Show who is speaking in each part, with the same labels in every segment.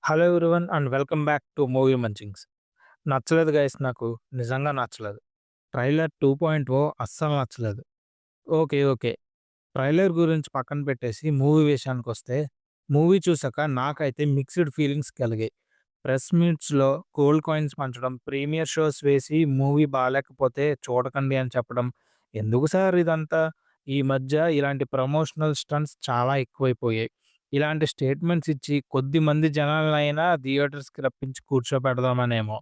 Speaker 1: Hello everyone and welcome back to movie munchings. నచ్చలేదు guys నాకు. నిజంగా నచ్చలేదు. ట్రైలర్ 2.0 అస్సలు నచ్చలేదు. ఓకే. ట్రైలర్ గురించి పక్కన పెట్టేసి మూవీ విషయానికొస్తే, మూవీ చూసాక నాకైతే మిక్స్డ్ ఫీలింగ్స్ కలిగాయి. ప్రెస్ మీట్స్‌లో గోల్డ్ కాయిన్స్ పంచడం, ప్రీమియర్ షోస్ వేసి మూవీ బాలేకపోతే చూడకండి అని చెప్పడం. ఎందుకు సార్ ఇదంతా? ఈ మధ్య ఇలాంటి ప్రమోషనల్ స్టంట్స్ చాలా ఎక్కువైపోయాయి. ఇలాంటి స్టేట్మెంట్స్ ఇచ్చి కొద్దిమంది జనాలనైనా థియేటర్స్‌కి రప్పించి కూర్చోపెడదామనేమో.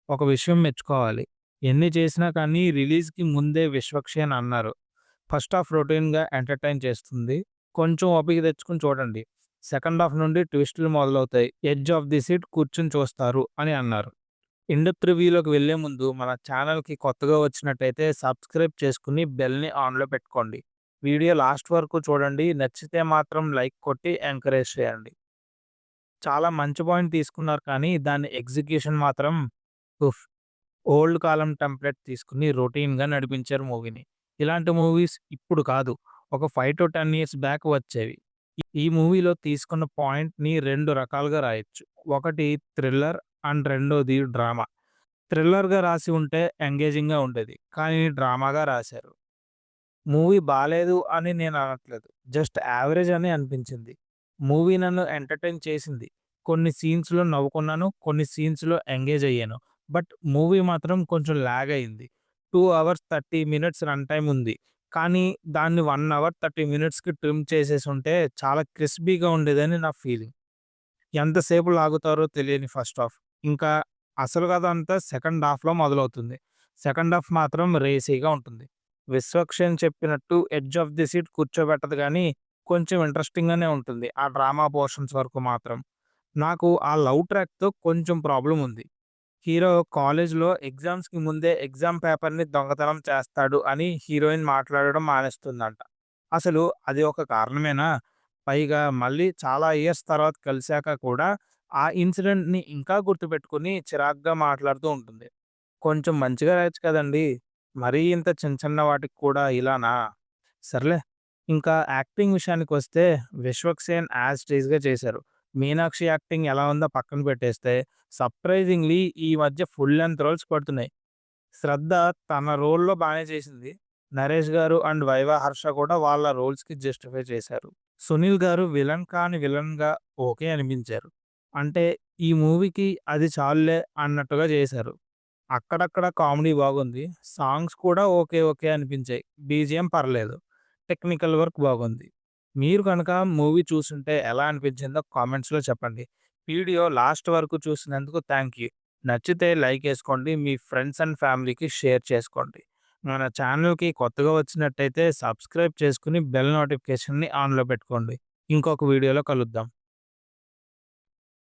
Speaker 1: ఒక విషయం మెచ్చుకోవాలి. ఎన్ని చేసినా కానీ రిలీజ్‌కి ముందే విశ్వక్షేన్ అన్నారు. ఫస్ట్ హాఫ్ రొటీన్‌గా ఎంటర్‌టైన్ చేస్తుంది. కొంచెం ఓపిక తెచ్చుకొని చూడండి. సెకండ్ హాఫ్ నుండి ట్విస్టులు మొదలవుతాయి. ఎడ్జ్ ఆఫ్ ది సీట్ కూర్చొని చూస్తారు అని అన్నారు. ఇన్ డెప్త్ రివ్యూలోకి వెళ్ళే ముందు మన ఛానల్‌కి కొత్తగా వచ్చినట్టయితే సబ్స్క్రైబ్ చేసుకొని బెల్‌ని ఆన్‌లో పెట్టుకోండి. వీడియో లాస్ట్ వరకు చూడండి. నచ్చితే మాత్రం లైక్ కొట్టి ఎంకరేజ్ చేయండి. చాలా మంచి పాయింట్ తీసుకున్నారు కానీ దాని ఎగ్జిక్యూషన్ మాత్రం ఉఫ్! ఓల్డ్ కాలం టెంప్లేట్ తీసుకొని రొటీన్‌గా నడిపించారు మూవీని. ఇలాంటి మూవీస్ ఇప్పుడు కాదు. ఒక 5-10 ఇయర్స్ బ్యాక్ వచ్చేవి. ఈ మూవీలో తీసుకున్న పాయింట్‌ని 2 రకాలుగా రాయొచ్చు. ఒకటి థ్రిల్లర్ అండ్ రెండోది డ్రామా. థ్రిల్లర్‌గా రాసి ఉంటే ఎంగేజింగ్‌గా ఉండేది. కానీ డ్రామాగా రాశారు. మూవీ బాలేదు అని నేను అనట్లేదు. జస్ట్ యావరేజ్ అని అనిపించింది. మూవీ నన్ను ఎంటర్‌టైన్ చేసింది. కొన్ని సీన్స్‌లో నవ్వుకున్నాను. కొన్ని సీన్స్‌లో ఎంగేజ్ అయ్యాను. బట్ మూవీ మాత్రం కొంచెం లాగ్ అయింది. 2 అవర్స్ 30 మినిట్స్ రన్ టైమ్ ఉంది. కానీ దాన్ని 1 అవర్ 30 మినిట్స్‌కి ట్రిమ్ చేసేసుంటే చాలా క్రిస్పీగా ఉండేదని నా ఫీలింగ్. ఎంతసేపు లాగుతారో తెలియని ఫస్ట్ హాఫ్. ఇంకా అసలు కథ అంతా సెకండ్ హాఫ్‌లో మొదలవుతుంది. సెకండ్ హాఫ్ మాత్రం రేసీగా ఉంటుంది. విశ్వక్షేణ్ చెప్పినట్టు ఎడ్జ్ ఆఫ్ ది సీట్ కూర్చోబెట్టదు గానీ, కొంచెం ఇంట్రెస్టింగ్‌గానే ఉంటుంది. ఆ డ్రామా పోర్షన్స్ వరకు మాత్రం. నాకు ఆ లవ్ ట్రాక్‌తో కొంచెం ప్రాబ్లమ్ ఉంది. హీరో కాలేజ్‌లో ఎగ్జామ్స్‌కి ముందే ఎగ్జామ్ పేపర్‌ని దొంగతనం చేస్తాడు అని హీరోయిన్ మాట్లాడడం మానేస్తుందంట. అసలు అది ఒక కారణమేనా? పైగా మళ్ళీ చాలా ఇయర్స్ తర్వాత కలిసాక కూడా ఆ ఇన్సిడెంట్‌ని ఇంకా గుర్తుపెట్టుకొని చిరాకుగా మాట్లాడుతూ ఉంటుంది. కొంచెం మంచిగా రాయొచ్చు కదండీ! మరీ ఇంత చిన్న చిన్న వాటికి కూడా ఇలానా? సర్లే. ఇంకా యాక్టింగ్ విషయానికొస్తే 'విశ్వక్ సేన్' యాజ్ టీజ్‌గా చేశారు. మీనాక్షి యాక్టింగ్ ఎలా ఉందో పక్కన పెట్టేస్తే సర్ప్రైజింగ్‌లీ ఈ మధ్య ఫుల్ లెంగ్త్ రోల్స్ పడుతున్నాయి. శ్రద్ధ తన రోల్‌లో బానే చేసింది. నరేష్ గారు అండ్ వైవా హర్ష కూడా వాళ్ళ రోల్స్‌కి జస్టిఫై చేశారు. సునీల్ గారు విలన్ కాని విలన్‌గా ఓకే అనిపించారు. అంటే ఈ మూవీకి అది చాలులే అన్నట్టుగా చేశారు. అక్కడక్కడ కామెడీ బాగుంది. సాంగ్స్ కూడా ఓకే అనిపించాయి. బీజీఎం పర్లేదు. టెక్నికల్ వర్క్ బాగుంది. మీరు కనుక మూవీ చూసుంటే ఎలా అనిపించిందో కామెంట్స్‌లో చెప్పండి. వీడియో లాస్ట్ వరకు చూసినందుకు థాంక్ యూ. నచ్చితే లైక్ ఏసుకోండి. మీ ఫ్రెండ్స్ అండ్ ఫ్యామిలీకి షేర్ చేసుకోండి. మన ఛానల్‌కి కొత్తగా వచ్చినట్టయితే సబ్స్క్రైబ్ చేసుకొని బెల్ నోటిఫికేషన్‌ని ఆన్‌లో పెట్టుకోండి. ఇంకొక వీడియోలో కలుద్దాం.